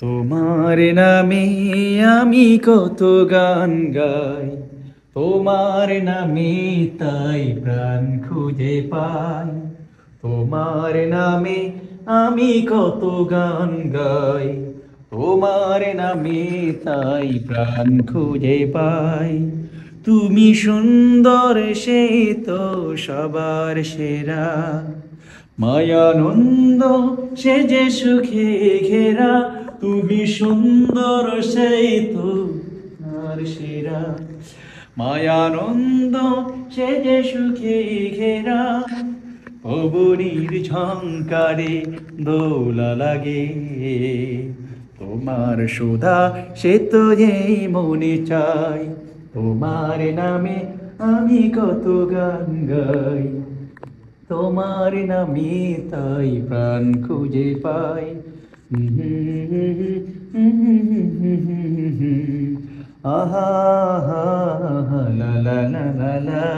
তোমার নামে আমি কত গান গাই, তোমার নামে তাই প্রাণ খুঁজে পাই। তোমার নামে আমি কত গান গাই, তোমার নামে তাই প্রাণ খুঁজে পাই। তুমি সুন্দর সে তো সবার সেরা, মায়ানন্দ সে যে সুখে ঘেরা। তুমি সুন্দর সেই তো আর সেরা, মায়ানন্দ সে যে সুখে ঘেরা। পবনীর ঝংকারে দোলা লাগে, তোমার সুধা সে তো যেই মনে চাই। তোমার নামে আমি কত গান গাই, তোমার নামে তাই প্রাণ খুঁজে পাই। আহা, লা লা লা লা লা।